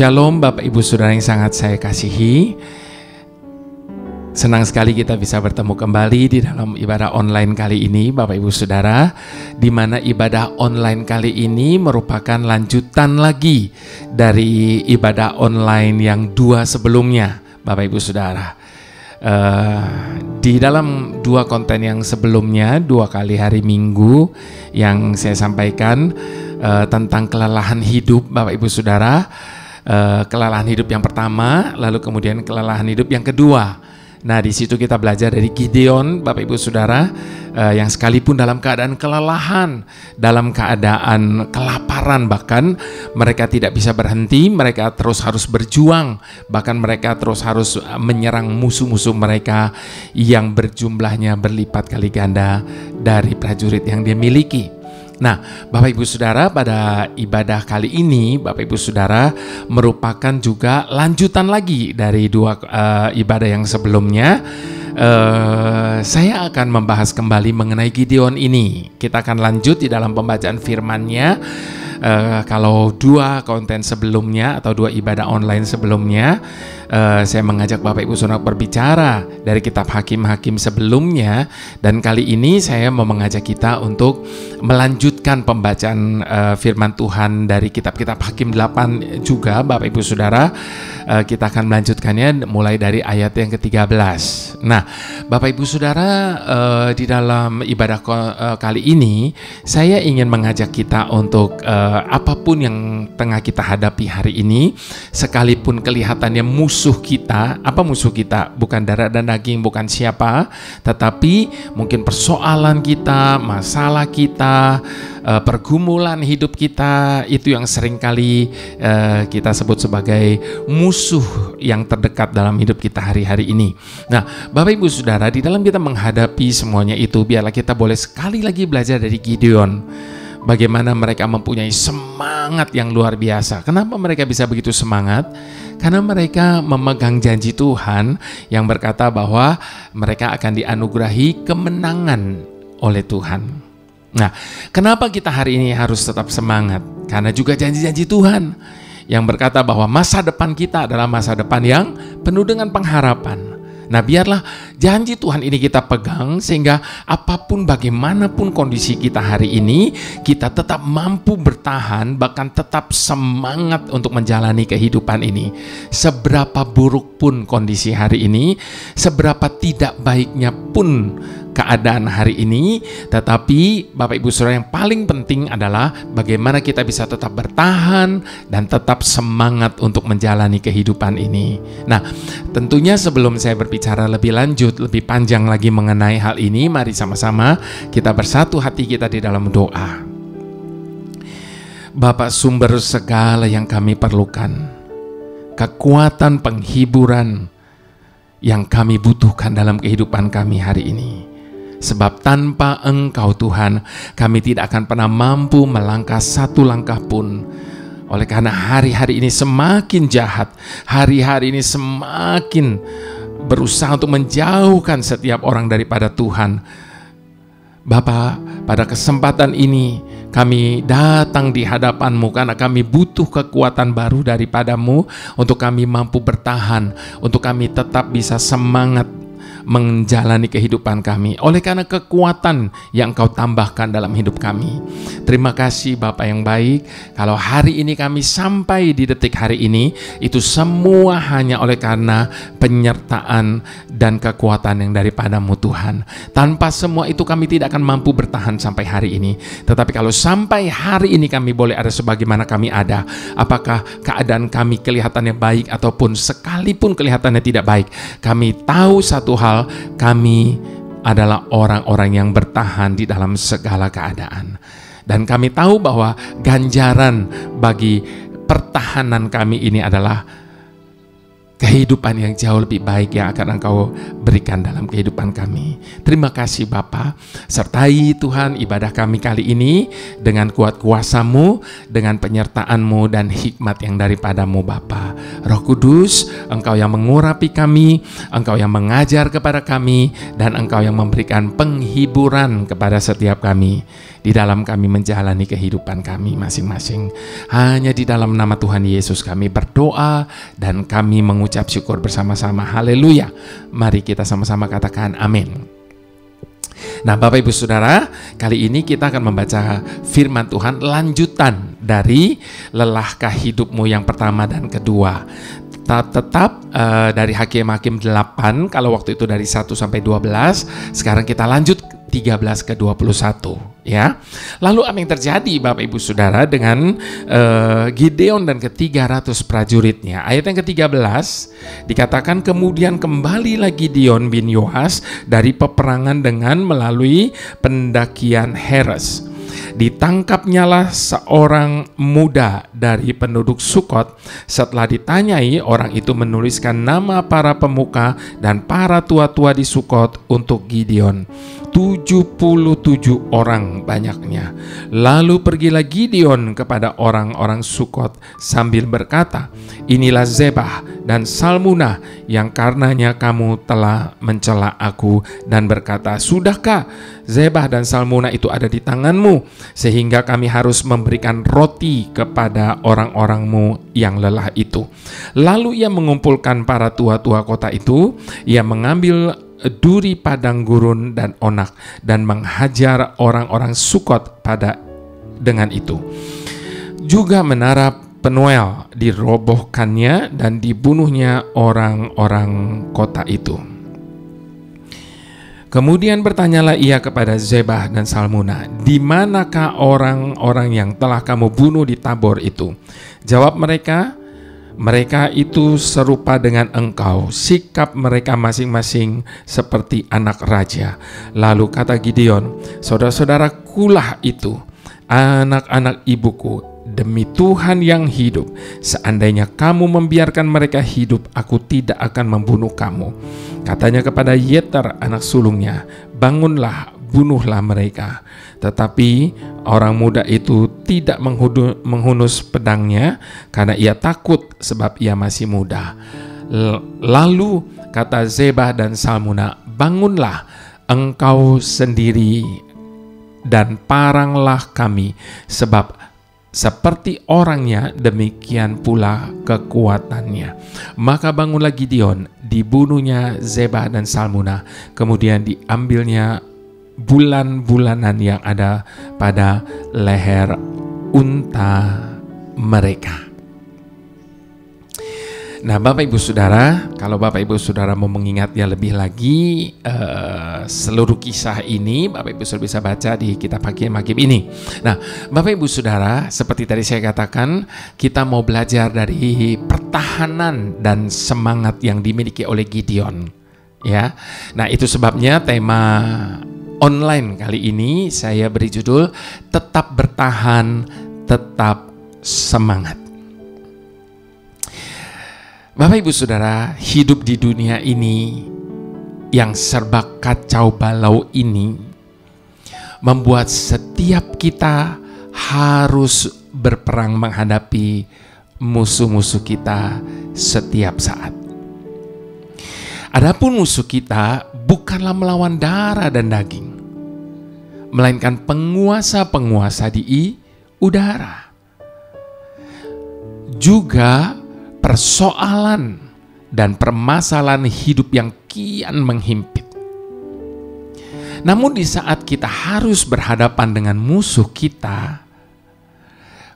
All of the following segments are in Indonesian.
Shalom Bapak Ibu Saudara yang sangat saya kasihi. Senang sekali kita bisa bertemu kembali di dalam ibadah online kali ini Bapak Ibu Saudara, di mana ibadah online kali ini merupakan lanjutan lagi dari ibadah online yang dua sebelumnya Bapak Ibu Saudara. Di dalam dua konten yang sebelumnya, 2 kali hari Minggu yang saya sampaikan tentang kelelahan hidup Bapak Ibu Saudara. Kelelahan hidup yang pertama, lalu kemudian kelelahan hidup yang kedua. Nah, di situ kita belajar dari Gideon, Bapak Ibu Saudara, yang sekalipun dalam keadaan kelelahan, dalam keadaan kelaparan, bahkan mereka tidak bisa berhenti, mereka terus harus berjuang, bahkan mereka terus harus menyerang musuh-musuh mereka yang berjumlahnya berlipat kali ganda dari prajurit yang dia miliki. Nah, Bapak Ibu Saudara, pada ibadah kali ini Bapak Ibu Saudara merupakan juga lanjutan lagi dari dua ibadah yang sebelumnya. Saya akan membahas kembali mengenai Gideon ini. Kita akan lanjut di dalam pembacaan firman-Nya. Kalau dua konten sebelumnya atau dua ibadah online sebelumnya, saya mengajak Bapak Ibu Saudara berbicara dari kitab Hakim-Hakim sebelumnya, dan kali ini saya mau mengajak kita untuk melanjutkan pembacaan firman Tuhan dari kitab-kitab Hakim 8 juga Bapak Ibu Saudara. Kita akan melanjutkannya mulai dari ayat yang ke-13. Nah, Bapak Ibu Saudara, di dalam ibadah kali ini saya ingin mengajak kita untuk apapun yang tengah kita hadapi hari ini, sekalipun kelihatannya musuh kita, apa musuh kita? Bukan darah dan daging, bukan siapa, tetapi mungkin persoalan kita, masalah kita, pergumulan hidup kita, itu yang seringkali kita sebut sebagai musuh yang terdekat dalam hidup kita hari-hari ini. Nah, Bapak Ibu Saudara, di dalam kita menghadapi semuanya itu, biarlah kita boleh sekali lagi belajar dari Gideon. Bagaimana mereka mempunyai semangat yang luar biasa. Kenapa mereka bisa begitu semangat? Karena mereka memegang janji Tuhan yang berkata bahwa mereka akan dianugerahi kemenangan oleh Tuhan. Nah, kenapa kita hari ini harus tetap semangat? Karena juga janji-janji Tuhan yang berkata bahwa masa depan kita adalah masa depan yang penuh dengan pengharapan. Nah, biarlah janji Tuhan ini kita pegang, sehingga apapun bagaimanapun kondisi kita hari ini, kita tetap mampu bertahan, bahkan tetap semangat untuk menjalani kehidupan ini. Seberapa buruk pun kondisi hari ini, seberapa tidak baiknya pun keadaan hari ini, tetapi Bapak Ibu Saudara, yang paling penting adalah bagaimana kita bisa tetap bertahan dan tetap semangat untuk menjalani kehidupan ini. Nah, tentunya sebelum saya berbicara lebih lanjut, lebih panjang lagi mengenai hal ini, mari sama-sama kita bersatu hati kita di dalam doa. Bapa, sumber segala yang kami perlukan, kekuatan penghiburan yang kami butuhkan dalam kehidupan kami hari ini. Sebab tanpa Engkau Tuhan, kami tidak akan pernah mampu melangkah satu langkah pun. Oleh karena hari-hari ini semakin jahat, hari-hari ini semakin berusaha untuk menjauhkan setiap orang daripada Tuhan. Bapa, pada kesempatan ini kami datang di hadapan-Mu karena kami butuh kekuatan baru daripada-Mu untuk kami mampu bertahan, untuk kami tetap bisa semangat menjalani kehidupan kami oleh karena kekuatan yang Engkau tambahkan dalam hidup kami. Terima kasih Bapa yang baik, kalau hari ini kami sampai di detik hari ini, itu semua hanya oleh karena penyertaan dan kekuatan yang daripada-Mu Tuhan. Tanpa semua itu kami tidak akan mampu bertahan sampai hari ini. Tetapi kalau sampai hari ini kami boleh ada sebagaimana kami ada, apakah keadaan kami kelihatannya baik ataupun sekalipun kelihatannya tidak baik, kami tahu satu hal, kami adalah orang-orang yang bertahan di dalam segala keadaan. Dan kami tahu bahwa ganjaran bagi pertahanan kami ini adalah kehidupan yang jauh lebih baik yang akan Engkau berikan dalam kehidupan kami. Terima kasih Bapa. Sertai Tuhan ibadah kami kali ini dengan kuat kuasa-Mu, dengan penyertaan-Mu dan hikmat yang daripada-Mu Bapa. Roh Kudus, Engkau yang mengurapi kami, Engkau yang mengajar kepada kami, dan Engkau yang memberikan penghiburan kepada setiap kami. di dalam kami menjalani kehidupan kami masing-masing. Hanya di dalam nama Tuhan Yesus kami berdoa dan kami mengucap syukur bersama-sama. Haleluya. Mari kita sama-sama katakan amin. Nah, Bapak Ibu Saudara, kali ini kita akan membaca firman Tuhan lanjutan dari lelahkah hidupmu yang pertama dan kedua. Tetap dari Hakim-Hakim 8, kalau waktu itu dari 1 sampai 12, sekarang kita lanjut 13 ke 21 ya. Lalu apa yang terjadi Bapak Ibu Saudara dengan Gideon dan ke-300 prajuritnya? Ayat yang ke-13 dikatakan, kemudian kembalilah Gideon bin Yoas dari peperangan dengan melalui pendakian Heres. Ditangkapnyalah seorang muda dari penduduk Sukot. Setelah ditanyai, orang itu menuliskan nama para pemuka dan para tua-tua di Sukot untuk Gideon. 77 orang banyaknya. Lalu pergilah Gideon kepada orang-orang Sukot sambil berkata, inilah Zebah dan Salmunah yang karenanya kamu telah mencela aku, dan berkata, sudahkah Zebah dan Salmunah itu ada di tanganmu, sehingga kami harus memberikan roti kepada orang-orangmu yang lelah itu. Lalu ia mengumpulkan para tua-tua kota itu, ia mengambil duri padang gurun dan onak dan menghajar orang-orang Sukot dengan itu. Juga menara Penuel dirobohkannya dan dibunuhnya orang-orang kota itu. Kemudian bertanyalah ia kepada Zebah dan Salmunah, di manakah orang-orang yang telah kamu bunuh di Tabor itu? Jawab mereka, mereka itu serupa dengan engkau, sikap mereka masing-masing seperti anak raja. Lalu kata Gideon, saudara-saudarakulah itu, anak-anak ibuku, demi Tuhan yang hidup, seandainya kamu membiarkan mereka hidup, aku tidak akan membunuh kamu. Katanya kepada Yeter anak sulungnya, bangunlah, bunuhlah mereka. Tetapi orang muda itu tidak menghunus pedangnya karena ia takut sebab ia masih muda. Lalu kata Zebah dan Salmunah, bangunlah engkau sendiri dan paranglah kami, sebab seperti orangnya demikian pula kekuatannya. Maka bangunlah Gideon, dibunuhnya Zebah dan Salmunah, kemudian diambilnya bulan-bulanan yang ada pada leher unta mereka. Nah, Bapak Ibu Saudara, kalau Bapak Ibu Saudara mau mengingatnya lebih lagi, seluruh kisah ini Bapak Ibu Saudara bisa baca di kitab Hakim-Hakim ini. Nah, Bapak Ibu Saudara, seperti tadi saya katakan, kita mau belajar dari pertahanan dan semangat yang dimiliki oleh Gideon. Ya, nah itu sebabnya tema online kali ini saya beri judul tetap bertahan, tetap semangat. Bapak Ibu Saudara, hidup di dunia ini yang serba kacau balau ini membuat setiap kita harus berperang menghadapi musuh-musuh kita setiap saat. Adapun musuh kita bukanlah melawan darah dan daging, melainkan penguasa-penguasa di udara. Juga persoalan dan permasalahan hidup yang kian menghimpit. Namun di saat kita harus berhadapan dengan musuh kita,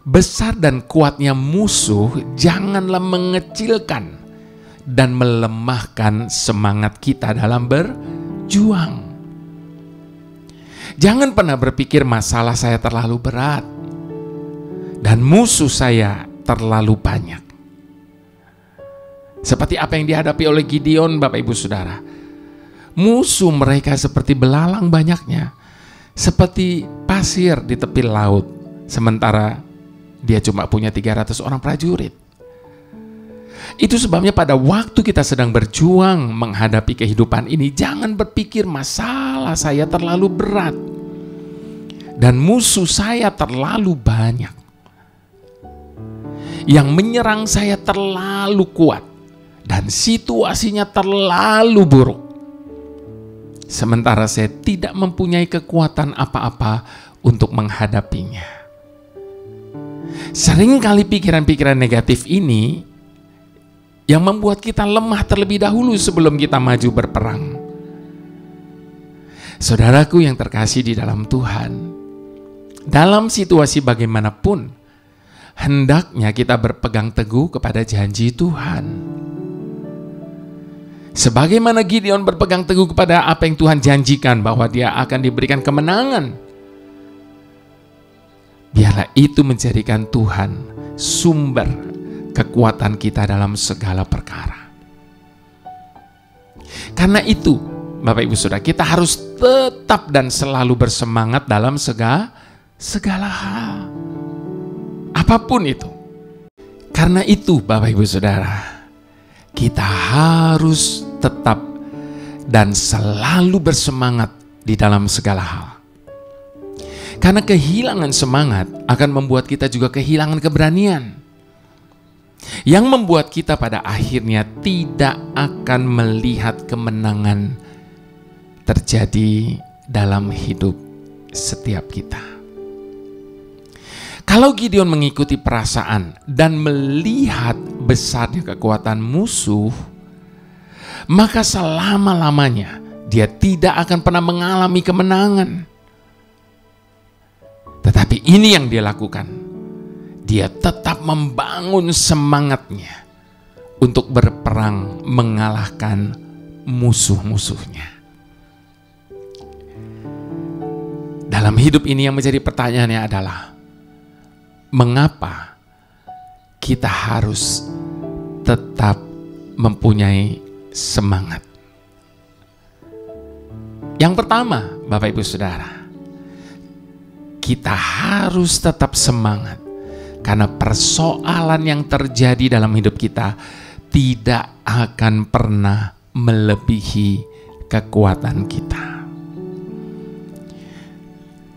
besar dan kuatnya musuh janganlah mengecilkan dan melemahkan semangat kita dalam berjuang. Jangan pernah berpikir masalah saya terlalu berat dan musuh saya terlalu banyak. Seperti apa yang dihadapi oleh Gideon, Bapak Ibu Saudara. Musuh mereka seperti belalang banyaknya, seperti pasir di tepi laut, sementara dia cuma punya 300 orang prajurit. Itu sebabnya pada waktu kita sedang berjuang menghadapi kehidupan ini, jangan berpikir masalah saya terlalu berat dan musuh saya terlalu banyak, yang menyerang saya terlalu kuat dan situasinya terlalu buruk, sementara saya tidak mempunyai kekuatan apa-apa untuk menghadapinya. Seringkali pikiran-pikiran negatif ini yang membuat kita lemah terlebih dahulu sebelum kita maju berperang. Saudaraku yang terkasih di dalam Tuhan, dalam situasi bagaimanapun, hendaknya kita berpegang teguh kepada janji Tuhan. Sebagaimana Gideon berpegang teguh kepada apa yang Tuhan janjikan, bahwa dia akan diberikan kemenangan, biarlah itu menjadikan Tuhan sumber kekuatan kita dalam segala perkara. Karena itu, Bapak Ibu Saudara, kita harus tetap dan selalu bersemangat dalam segala hal, apapun itu. Karena itu, Bapak Ibu Saudara, kita harus tetap dan selalu bersemangat di dalam segala hal. Karena kehilangan semangat akan membuat kita juga kehilangan keberanian, yang membuat kita pada akhirnya tidak akan melihat kemenangan terjadi dalam hidup setiap kita. Kalau Gideon mengikuti perasaan dan melihat besarnya kekuatan musuh, maka selama-lamanya dia tidak akan pernah mengalami kemenangan. Tetapi ini yang dia lakukan. Dia tetap membangun semangatnya untuk berperang mengalahkan musuh-musuhnya. Dalam hidup ini yang menjadi pertanyaannya adalah, mengapa kita harus tetap mempunyai semangat? Yang pertama, Bapak Ibu Saudara, kita harus tetap semangat karena persoalan yang terjadi dalam hidup kita tidak akan pernah melebihi kekuatan kita.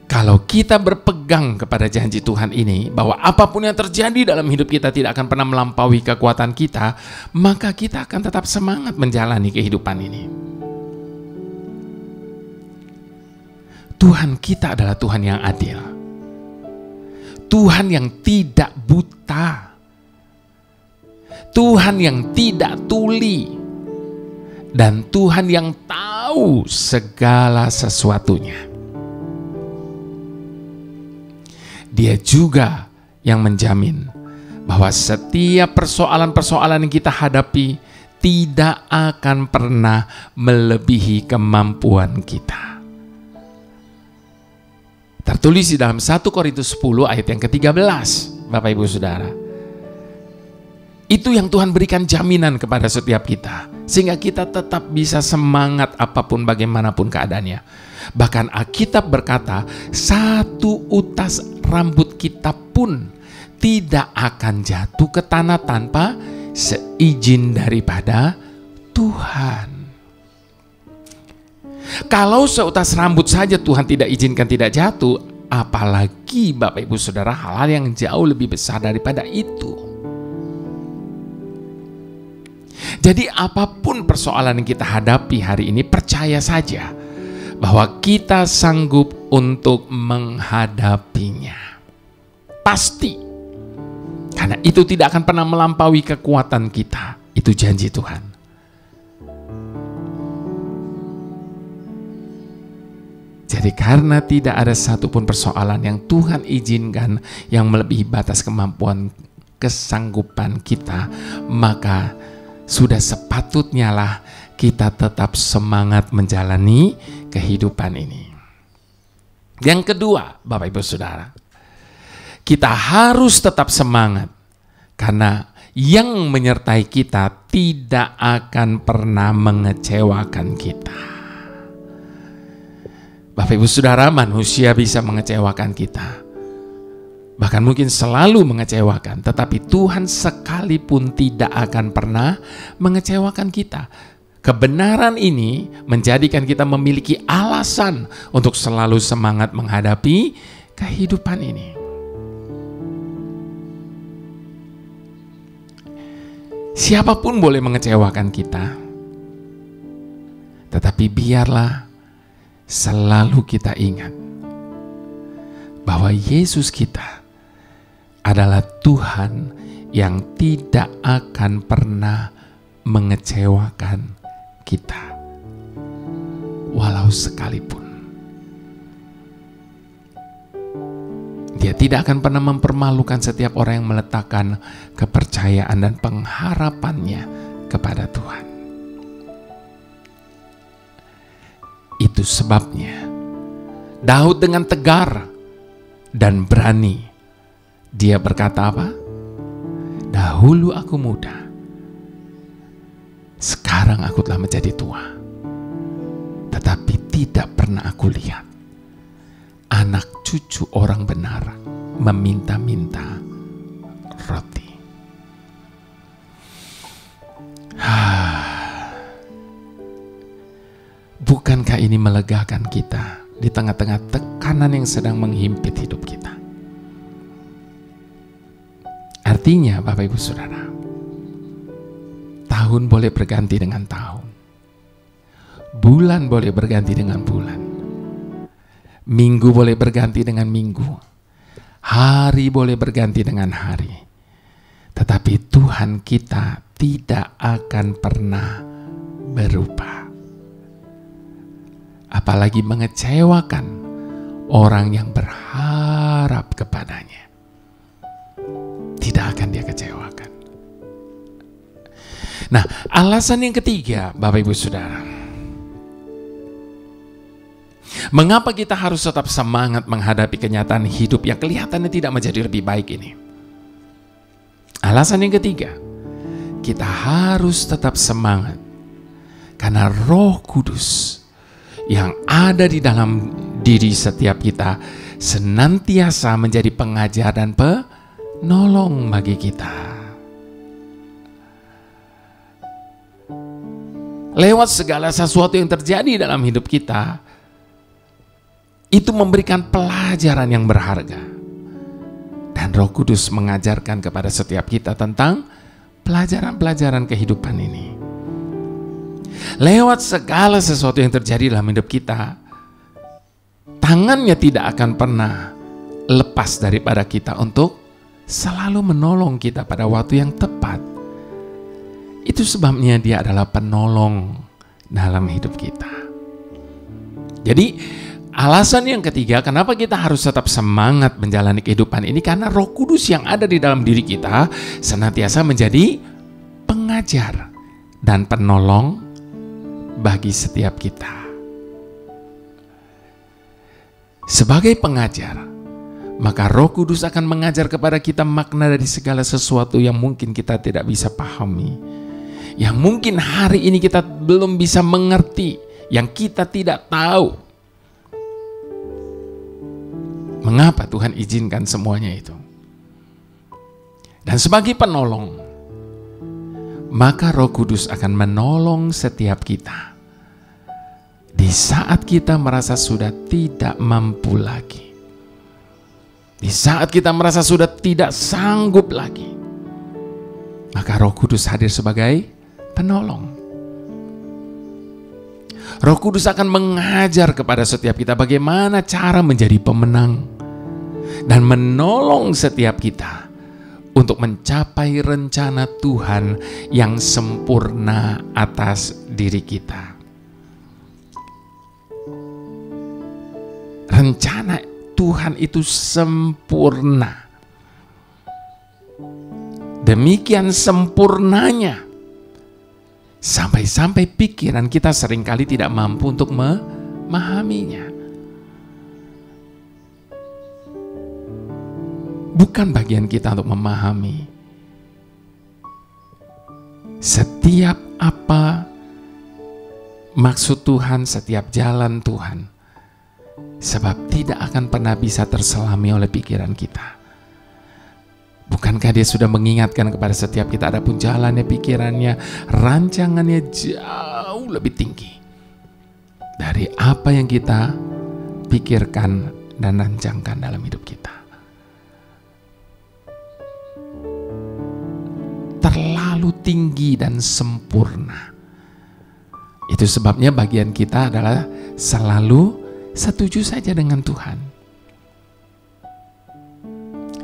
Kalau kita berpegang kepada janji Tuhan ini, bahwa apapun yang terjadi dalam hidup kita tidak akan pernah melampaui kekuatan kita, maka kita akan tetap semangat menjalani kehidupan ini. Tuhan kita adalah Tuhan yang adil, Tuhan yang tidak buta, Tuhan yang tidak tuli, dan Tuhan yang tahu segala sesuatunya. Dia juga yang menjamin bahwa setiap persoalan-persoalan yang kita hadapi tidak akan pernah melebihi kemampuan kita. Tertulis di dalam 1 Korintus 10 ayat yang ke-13, Bapak Ibu Saudara. Itu yang Tuhan berikan jaminan kepada setiap kita, sehingga kita tetap bisa semangat apapun bagaimanapun keadaannya. Bahkan Alkitab berkata, satu utas rambut kita pun tidak akan jatuh ke tanah tanpa seizin daripada Tuhan. Kalau seutas rambut saja Tuhan tidak izinkan tidak jatuh, apalagi Bapak Ibu Saudara hal-hal yang jauh lebih besar daripada itu. Jadi apapun persoalan yang kita hadapi hari ini, percaya saja bahwa kita sanggup untuk menghadapinya. Pasti. Karena itu tidak akan pernah melampaui kekuatan kita. Itu janji Tuhan. Jadi karena tidak ada satupun persoalan yang Tuhan izinkan yang melebihi batas kemampuan kesanggupan kita, maka sudah sepatutnya lah kita tetap semangat menjalani kehidupan ini. Yang kedua, Bapak Ibu Saudara, kita harus tetap semangat karena yang menyertai kita tidak akan pernah mengecewakan kita. Bapak Ibu Saudara, manusia bisa mengecewakan kita, bahkan mungkin selalu mengecewakan, tetapi Tuhan sekalipun tidak akan pernah mengecewakan kita. Kebenaran ini menjadikan kita memiliki alasan untuk selalu semangat menghadapi kehidupan ini. Siapapun boleh mengecewakan kita, tetapi biarlah selalu kita ingat bahwa Yesus kita adalah Tuhan yang tidak akan pernah mengecewakan kita, walau sekalipun. Dia tidak akan pernah mempermalukan setiap orang yang meletakkan kepercayaan dan pengharapannya kepada Tuhan. Itu sebabnya Daud dengan tegar dan berani, dia berkata apa? Dahulu aku muda, sekarang aku telah menjadi tua, tetapi tidak pernah aku lihat anak cucu orang benar meminta-minta roti. Bukankah ini melegakan kita di tengah-tengah tekanan yang sedang menghimpit hidup kita? Artinya, Bapak Ibu Saudara, tahun boleh berganti dengan tahun, bulan boleh berganti dengan bulan, minggu boleh berganti dengan minggu, hari boleh berganti dengan hari, tetapi Tuhan kita tidak akan pernah berubah. Apalagi mengecewakan orang yang berharap kepadanya. Tidak akan dia kecewakan. Nah, alasan yang ketiga, Bapak Ibu Saudara, mengapa kita harus tetap semangat menghadapi kenyataan hidup yang kelihatannya tidak menjadi lebih baik ini? Alasan yang ketiga, kita harus tetap semangat karena Roh Kudus yang ada di dalam diri setiap kita senantiasa menjadi pengajar dan penolong bagi kita. Lewat segala sesuatu yang terjadi dalam hidup kita, itu memberikan pelajaran yang berharga. Dan Roh Kudus mengajarkan kepada setiap kita tentang pelajaran-pelajaran kehidupan ini. Lewat segala sesuatu yang terjadi dalam hidup kita, tangannya tidak akan pernah lepas daripada kita untuk selalu menolong kita pada waktu yang tepat. Itu sebabnya dia adalah penolong dalam hidup kita. Jadi alasan yang ketiga, kenapa kita harus tetap semangat menjalani kehidupan ini, karena Roh Kudus yang ada di dalam diri kita senantiasa menjadi pengajar dan penolong bagi setiap kita. Sebagai pengajar, maka Roh Kudus akan mengajar kepada kita makna dari segala sesuatu yang mungkin kita tidak bisa pahami, yang mungkin hari ini kita belum bisa mengerti, yang kita tidak tahu. Mengapa Tuhan izinkan semuanya itu? Dan sebagai penolong, maka Roh Kudus akan menolong setiap kita di saat kita merasa sudah tidak mampu lagi, di saat kita merasa sudah tidak sanggup lagi, maka Roh Kudus hadir sebagai penolong. Roh Kudus akan mengajar kepada setiap kita bagaimana cara menjadi pemenang dan menolong setiap kita untuk mencapai rencana Tuhan yang sempurna atas diri kita. Rencana Tuhan itu sempurna. Demikian sempurnanya, sampai-sampai pikiran kita seringkali tidak mampu untuk memahaminya. Bukan bagian kita untuk memahami setiap apa maksud Tuhan, setiap jalan Tuhan, sebab tidak akan pernah bisa terselami oleh pikiran kita. Bukankah dia sudah mengingatkan kepada setiap kita, adapun jalannya, pikirannya, rancangannya jauh lebih tinggi dari apa yang kita pikirkan dan rancangkan dalam hidup kita. Terlalu tinggi dan sempurna. Itu sebabnya bagian kita adalah selalu setuju saja dengan Tuhan.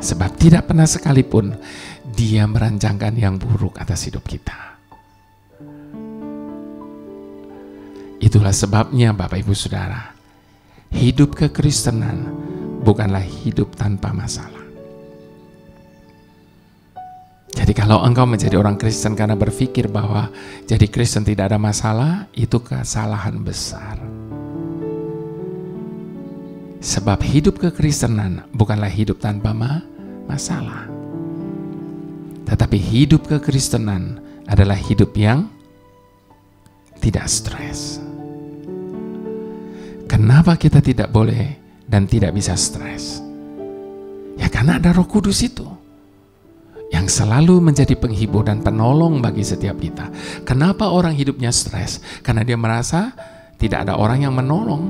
Sebab tidak pernah sekalipun Dia merancangkan yang buruk atas hidup kita. Itulah sebabnya Bapak Ibu Saudara, hidup kekristenan bukanlah hidup tanpa masalah. Jadi kalau engkau menjadi orang Kristen karena berpikir bahwa jadi Kristen tidak ada masalah, itu kesalahan besar. Sebab hidup kekristenan bukanlah hidup tanpa masalah. Tetapi hidup kekristenan adalah hidup yang tidak stres. Kenapa kita tidak boleh dan tidak bisa stres? Ya karena ada Roh Kudus itu yang selalu menjadi penghibur dan penolong bagi setiap kita. Kenapa orang hidupnya stres? Karena dia merasa tidak ada orang yang menolong,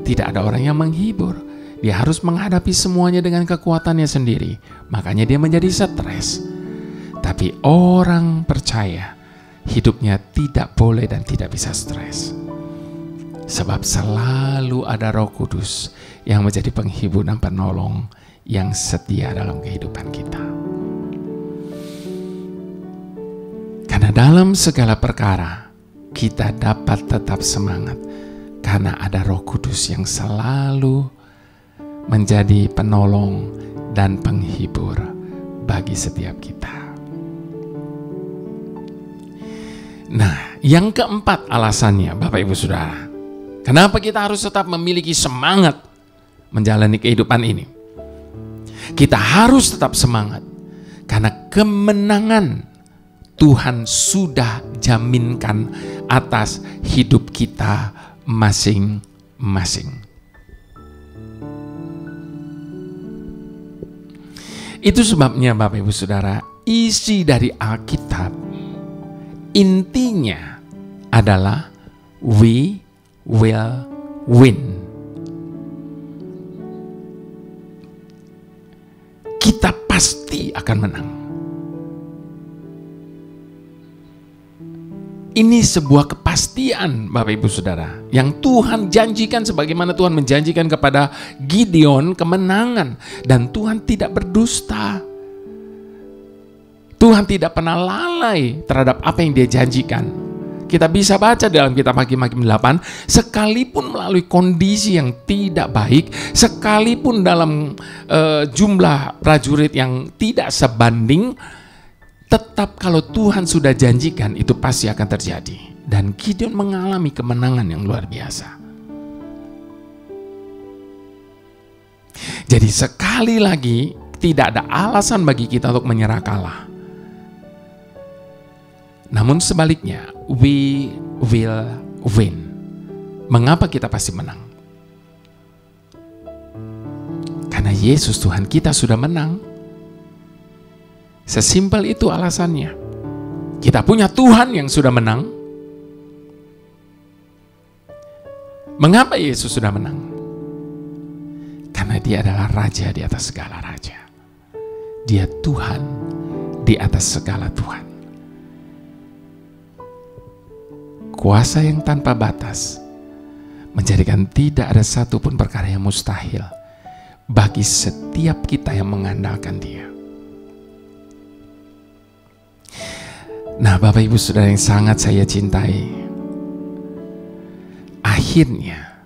tidak ada orang yang menghibur. Dia harus menghadapi semuanya dengan kekuatannya sendiri. Makanya dia menjadi stres. Tapi orang percaya hidupnya tidak boleh dan tidak bisa stres. Sebab selalu ada Roh Kudus yang menjadi penghibur dan penolong yang setia dalam kehidupan kita. Karena dalam segala perkara kita dapat tetap semangat karena ada Roh Kudus yang selalu menjadi penolong dan penghibur bagi setiap kita. Nah, yang keempat alasannya Bapak Ibu Saudara, kenapa kita harus tetap memiliki semangat menjalani kehidupan ini? Kita harus tetap semangat karena kemenangan Tuhan sudah jaminkan atas hidup kita masing-masing. Itu sebabnya Bapak Ibu Saudara, isi dari Alkitab intinya adalah we will win. Kita pasti akan menang. Ini sebuah kepastian Bapak Ibu Saudara yang Tuhan janjikan, sebagaimana Tuhan menjanjikan kepada Gideon kemenangan, dan Tuhan tidak berdusta. Tuhan tidak pernah lalai terhadap apa yang Dia janjikan. Kita bisa baca dalam kitab Hakim-Hakim 8, sekalipun melalui kondisi yang tidak baik, sekalipun dalam jumlah prajurit yang tidak sebanding, tetap kalau Tuhan sudah janjikan itu pasti akan terjadi. Dan Gideon mengalami kemenangan yang luar biasa. Jadi sekali lagi tidak ada alasan bagi kita untuk menyerah kalah. Namun sebaliknya, we will win. Mengapa kita pasti menang? Karena Yesus Tuhan kita sudah menang. Sesimpel itu alasannya. Kita punya Tuhan yang sudah menang. Mengapa Yesus sudah menang? Karena Dia adalah Raja di atas segala raja. Dia Tuhan di atas segala Tuhan. Kuasa yang tanpa batas menjadikan tidak ada satupun perkara yang mustahil bagi setiap kita yang mengandalkan Dia. Nah, Bapak Ibu Saudara yang sangat saya cintai, akhirnya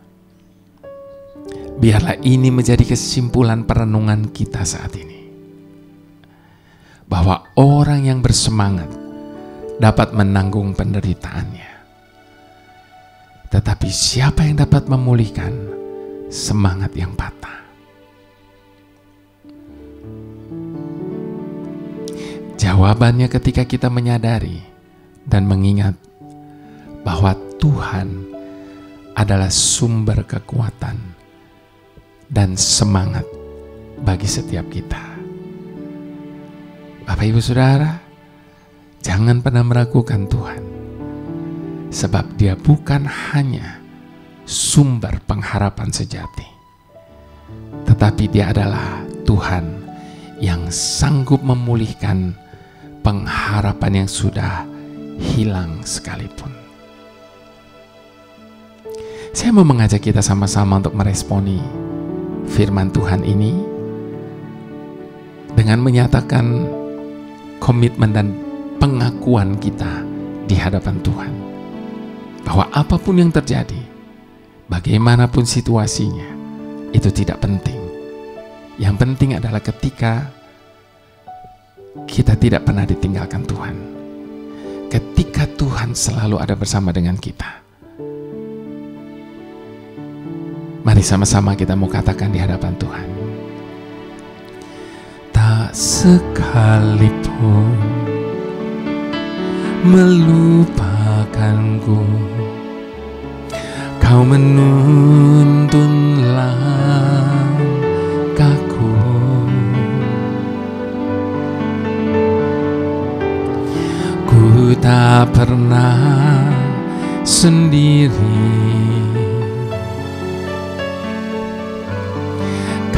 biarlah ini menjadi kesimpulan perenungan kita saat ini, bahwa orang yang bersemangat dapat menanggung penderitaannya. Tetapi siapa yang dapat memulihkan semangat yang patah? Jawabannya ketika kita menyadari dan mengingat bahwa Tuhan adalah sumber kekuatan dan semangat bagi setiap kita. Bapak Ibu Saudara, jangan pernah meragukan Tuhan. Sebab Dia bukan hanya sumber pengharapan sejati, tetapi Dia adalah Tuhan yang sanggup memulihkan pengharapan yang sudah hilang sekalipun. Saya mau mengajak kita sama-sama untuk meresponi firman Tuhan ini dengan menyatakan komitmen dan pengakuan kita di hadapan Tuhan bahwa apapun yang terjadi, bagaimanapun situasinya, itu tidak penting. Yang penting adalah ketika kita tidak pernah ditinggalkan Tuhan, ketika Tuhan selalu ada bersama dengan kita. Mari sama-sama kita mau katakan di hadapan Tuhan. Tak sekalipun melupakanku, Kau menuntun langkahku. Ku tak pernah sendiri,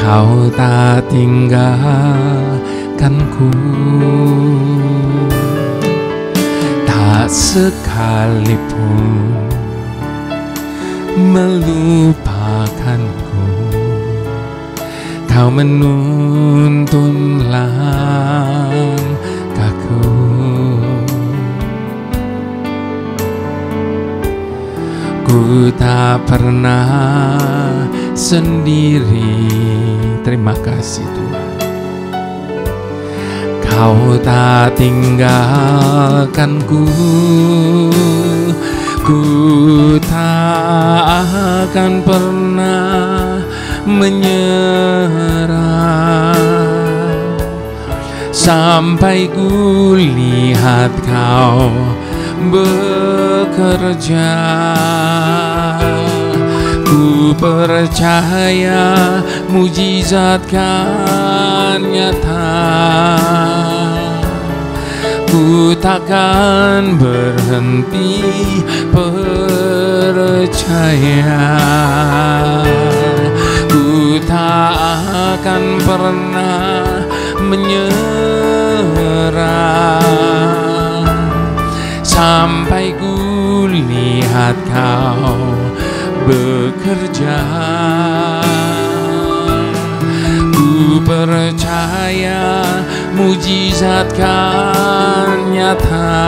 Kau tak tinggalkanku. Tak sekalipun melupakanku, Kau menuntun langkahku. Ku tak pernah sendiri. Terima kasih Tuhan. Kau tak tinggalkanku. Ku tak akan pernah menyerah sampai ku lihat Kau bekerja. Ku percaya mujizat kan nyata. Ku takkan berhenti percaya. Ku tak akan pernah menyerah sampai ku lihat Kau bekerja. Ku percaya mujizat kan nyata.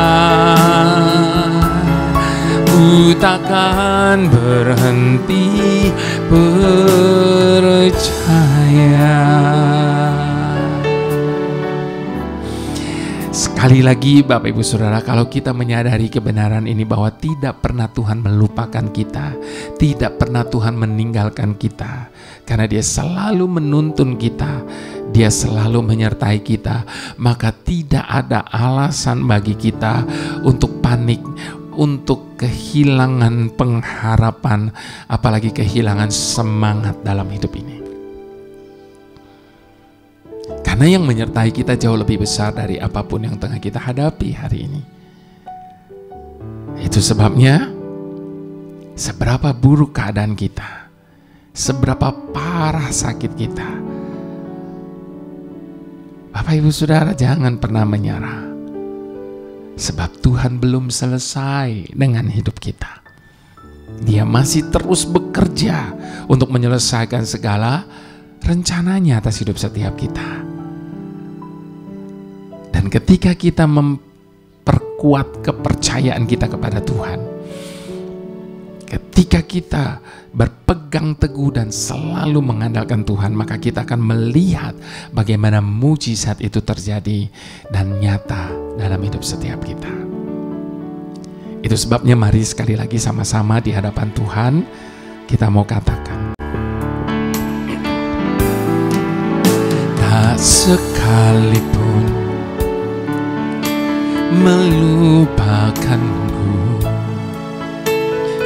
Ku takkan berhenti percaya. Sekali lagi Bapak Ibu Saudara, kalau kita menyadari kebenaran ini bahwa tidak pernah Tuhan melupakan kita, tidak pernah Tuhan meninggalkan kita, karena Dia selalu menuntun kita, Dia selalu menyertai kita, maka tidak ada alasan bagi kita untuk panik, untuk kehilangan pengharapan, apalagi kehilangan semangat dalam hidup ini. Karena yang menyertai kita jauh lebih besar dari apapun yang tengah kita hadapi hari ini. Itu sebabnya, seberapa buruk keadaan kita, seberapa parah sakit kita, Bapak Ibu Saudara jangan pernah menyerah. Sebab Tuhan belum selesai dengan hidup kita. Dia masih terus bekerja untuk menyelesaikan segala rencananya atas hidup setiap kita. Dan ketika kita memperkuat kepercayaan kita kepada Tuhan, ketika kita berpegang teguh dan selalu mengandalkan Tuhan, maka kita akan melihat bagaimana mujizat itu terjadi dan nyata dalam hidup setiap kita. Itu sebabnya mari sekali lagi sama-sama di hadapan Tuhan kita mau katakan, tak sekalipun melupakanku,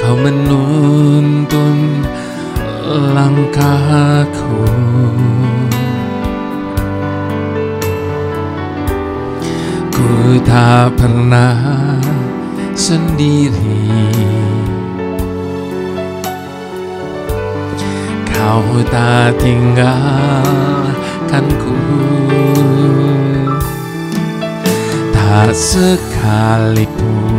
Kau menuntun langkahku. Ku tak pernah sendiri, Kau tak tinggalkanku. Tak sekalipun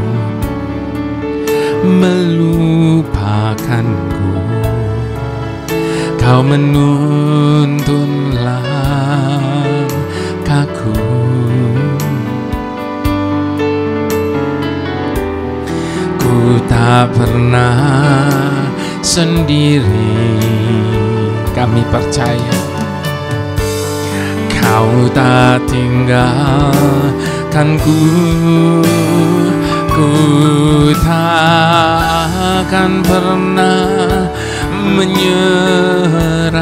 melupakanku, Kau menuntun langkahku. tak pernah sendiri. Kami percaya Kau tak tinggalkanku, ku tak akan pernah menyerah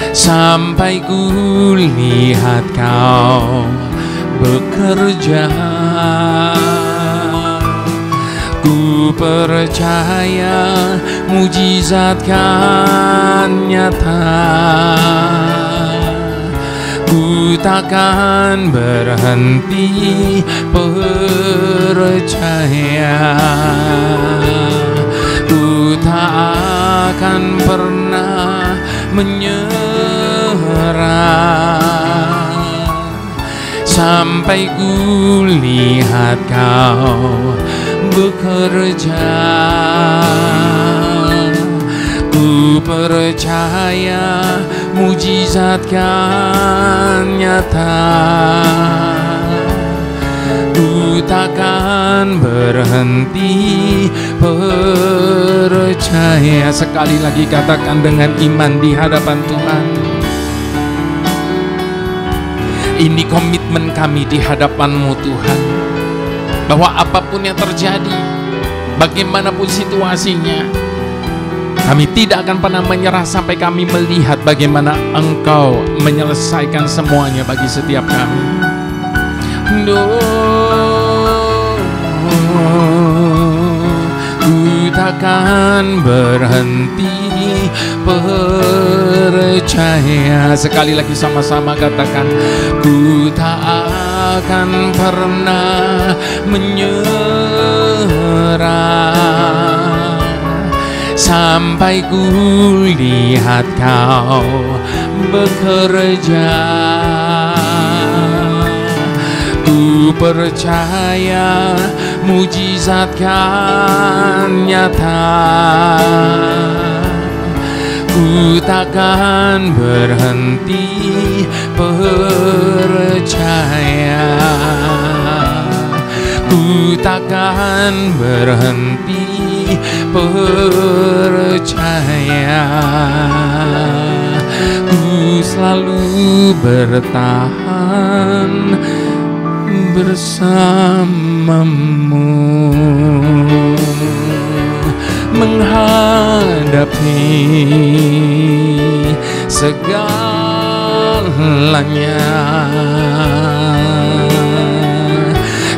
sampai ku lihat Kau bekerja. Ku percaya mujizat kan nyata, ku takkan berhenti percaya, ku tak akan pernah menyerah sampai ku lihat Kau bekerja. Ku percaya mujizat kan nyata, ku takkan berhenti percaya. Sekali lagi katakan dengan iman di hadapan Tuhan. Ini komitmen kami di hadapan-Mu Tuhan, bahwa apapun yang terjadi, bagaimanapun situasinya, kami tidak akan pernah menyerah sampai kami melihat bagaimana Engkau menyelesaikan semuanya bagi setiap kami. Ku takkan berhenti percaya. Sekali lagi sama-sama katakan, ku tak akan pernah menyerah sampai ku lihat Kau bekerja. Ku percaya mujizat kan nyata, ku takkan berhenti percaya, ku takkan berhenti percaya, ku selalu bertahan bersamamu menghadapi segalanya.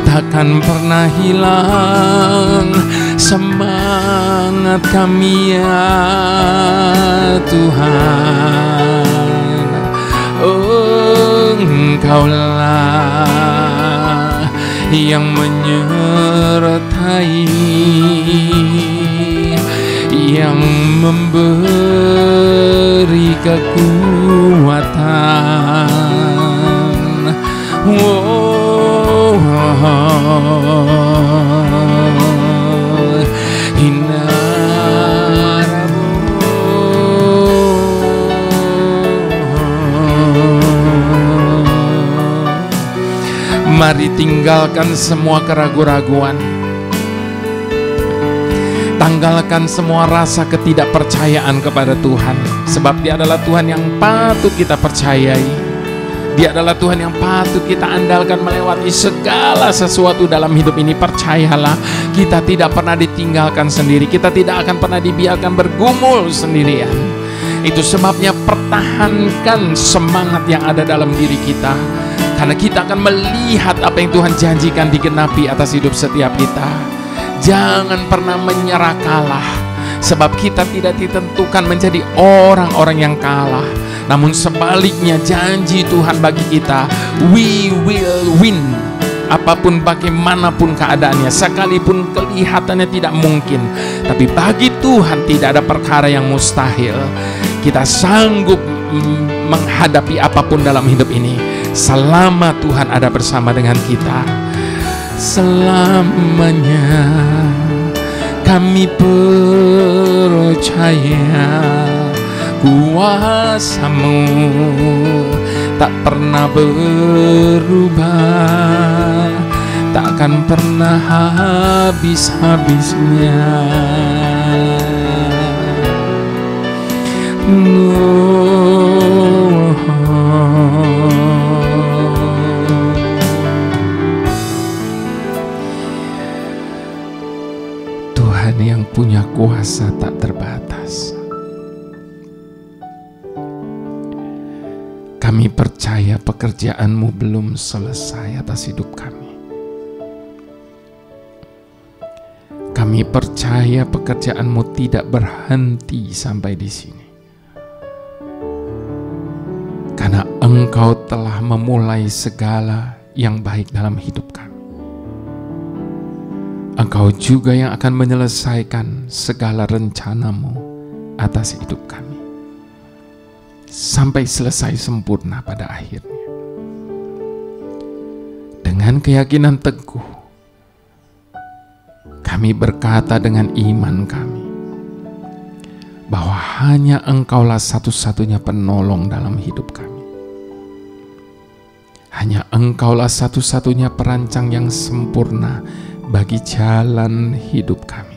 Takkan pernah hilang semangat kami ya Tuhan. Engkaulah yang menyertai, yang memberi kekuatan. Mari tinggalkan semua keraguan-raguan, tanggalkan semua rasa ketidakpercayaan kepada Tuhan, sebab Dia adalah Tuhan yang patut kita percayai. Dia adalah Tuhan yang patut kita andalkan melewati segala sesuatu dalam hidup ini. Percayalah, kita tidak pernah ditinggalkan sendiri, kita tidak akan pernah dibiarkan bergumul sendirian. Itu sebabnya pertahankan semangat yang ada dalam diri kita, karena kita akan melihat apa yang Tuhan janjikan digenapi atas hidup setiap kita. Jangan pernah menyerah kalah, sebab kita tidak ditentukan menjadi orang-orang yang kalah. Namun sebaliknya, janji Tuhan bagi kita, we will win. Apapun bagaimanapun keadaannya, sekalipun kelihatannya tidak mungkin, tapi bagi Tuhan tidak ada perkara yang mustahil. Kita sanggup menghadapi apapun dalam hidup ini selama Tuhan ada bersama dengan kita. Selamanya kami percaya kuasa-Mu tak pernah berubah, takkan pernah habis-habisnya. Tuhan yang punya kuasa tak terbatas. Kami percaya pekerjaan-Mu belum selesai atas hidup kami. Kami percaya pekerjaan-Mu tidak berhenti sampai di sini. Karena Engkau telah memulai segala yang baik dalam hidup kami. Engkau juga yang akan menyelesaikan segala rencana-Mu atas hidup kami. Sampai selesai sempurna pada akhirnya. Dengan keyakinan teguh, kami berkata dengan iman kami, bahwa hanya Engkaulah satu-satunya penolong dalam hidup kami. Hanya Engkaulah satu-satunya perancang yang sempurna bagi jalan hidup kami.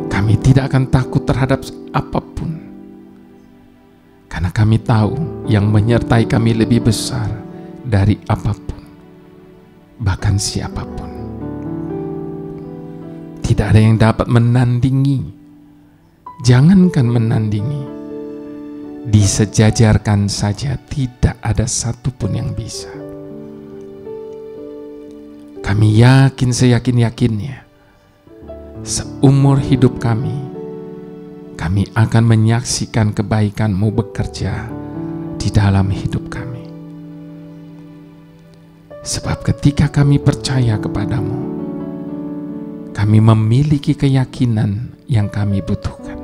Kami tidak akan takut terhadap apapun, karena kami tahu yang menyertai kami lebih besar dari apapun, bahkan siapapun. Tidak ada yang dapat menandingi, jangankan menandingi, disejajarkan saja tidak ada satupun yang bisa. Kami yakin seyakin-yakinnya, seumur hidup kami akan menyaksikan kebaikan-Mu bekerja di dalam hidup kami. Sebab ketika kami percaya kepadamu, kami memiliki keyakinan yang kami butuhkan.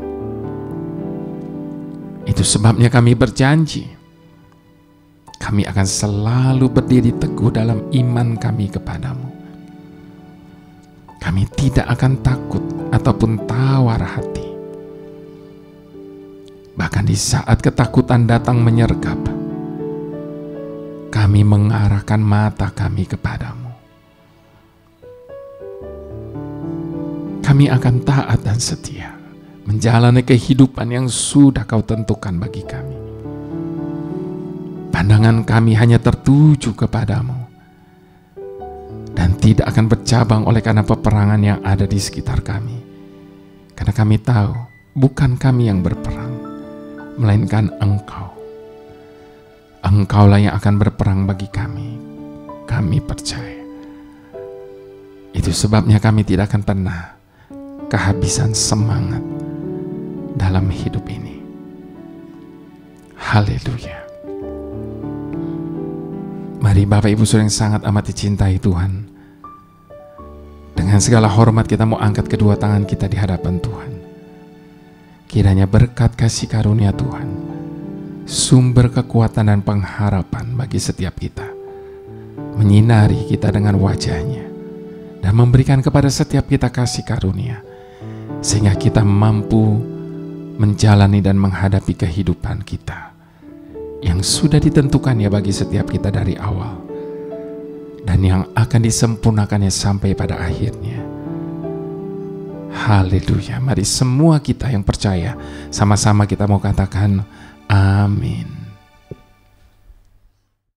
Itu sebabnya kami berjanji, kami akan selalu berdiri teguh dalam iman kami kepadamu. Kami tidak akan takut ataupun tawar hati. Bahkan di saat ketakutan datang menyergap, kami mengarahkan mata kami kepadamu. Kami akan taat dan setia menjalani kehidupan yang sudah Kau tentukan bagi kami. Pandangan kami hanya tertuju kepadamu dan tidak akan bercabang oleh karena peperangan yang ada di sekitar kami. Karena kami tahu bukan kami yang berperang, melainkan Engkau. Engkaulah yang akan berperang bagi kami. Kami percaya. Itu sebabnya kami tidak akan pernah kehabisan semangat dalam hidup ini. Haleluya. Mari Bapak Ibu Saudara yang sangat amat dicintai Tuhan, dengan segala hormat kita mau angkat kedua tangan kita di hadapan Tuhan. Kiranya berkat kasih karunia Tuhan, sumber kekuatan dan pengharapan bagi setiap kita, menyinari kita dengan wajah-Nya dan memberikan kepada setiap kita kasih karunia, sehingga kita mampu menjalani dan menghadapi kehidupan kita yang sudah ditentukannya bagi setiap kita dari awal, dan yang akan disempurnakannya sampai pada akhirnya. Haleluya. Mari semua kita yang percaya sama-sama kita mau katakan amin.